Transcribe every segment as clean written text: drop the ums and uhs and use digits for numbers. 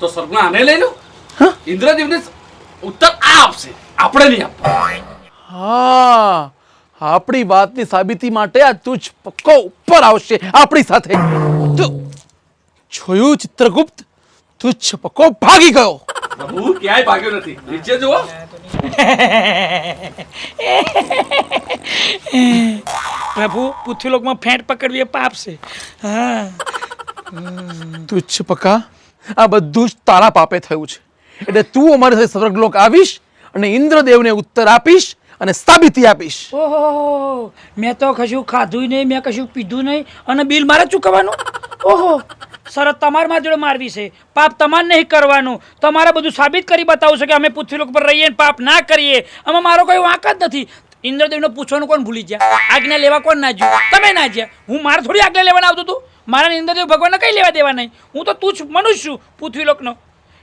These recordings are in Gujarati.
તો સ્વર્ગમાં આને લઈ લો. ઇન્દ્રદેવને ઉત્તર આ આપશે, આપણે નહીં આપવું. હા, આપણી વાતની સાબિતી માટે આ તુજ પક્કો ઉપર આવશે આપણી સાથે. જોયું ચિત્રગુપ્ત, તુજ પક્કો ભાગી ગયો. પ્રભુ ક્યાંય ભાગ્યો નથી, નીચે જુઓ. પ્રભુ પૃથ્વીલોકમાં ફેંટ પકડવી એ પાપ છે. હા તુજ પક્કા, આ બધું જ તારા પાપે થયું છે. એટલે તું અમારી સાથે સ્વર્ગલોક આવીશ અને ઇન્દ્રદેવને ઉત્તર આપીશ અને સાબિતી આપીશ. ઓહો, મેં તો કશું ખાધું નહીં, મેં કશું પીધું નહીં અને બિલ મારે ચૂકવવાનું. ઓહો, શરત તમારે મારી જોડે મારવી છે, પાપ તમારે નહીં કરવાનું. તમારે બધું સાબિત કરી બતાવવું છે કે અમે પૃથ્વીલોક પર રહીએ પાપ ના કરીએ. આમાં મારો કોઈ વાંક જ નથી. ઇન્દ્રદેવને પૂછવાનું કોણ ભૂલી ગયા? આજ્ઞા લેવા કોણ ના જ્યું? તમે ના જ્યા. હું મારે થોડી આજ્ઞા લેવાને આવતું હતું. મારા ઇન્દ્રદેવ ભગવાનને કઈ લેવા દેવા નહીં. હું તો તું જ મનુષ્ય છું પૃથ્વીલોકનો.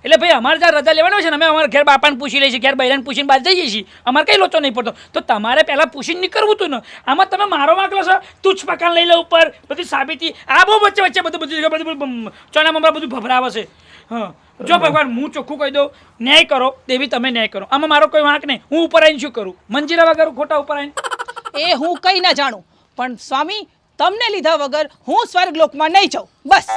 એટલે ભાઈ અમારે જ્યાં રજા લેવાની હોય છે ને, અમે અમારા ઘેર બાપાને પૂછી લઈએ છીએ, ઘેર બૈરાને પૂછીને બાદ જઈએ છીએ. અમારે કઈ લોચો નહીં પડતો. તો તમારે પહેલાં પૂછીને નીકળવું હતું ને. આમાં તમે મારો વાંકલો છો. તું જ પકાન લઈ લે ઉપર, બધી સાબિતી. આ બહુ વચ્ચે વચ્ચે બધું ચોના મમરા બધું ભભરાવે છે. હા, જો ભગવાન હું ચોખ્ખું કહી દઉં, ન્યાય કરો દેવી, તમે ન્યાય કરો. આમાં મારો કોઈ વાંક નહીં. હું ઉપર આવીને શું કરું? મંજીરા વગર ખોટા ઉપર આવીને? એ હું કઈ ના જાણું, પણ સ્વામી તમને લીધા વગર હું સ્વર્ગલોકમાં નહીં જાઉં. બસ.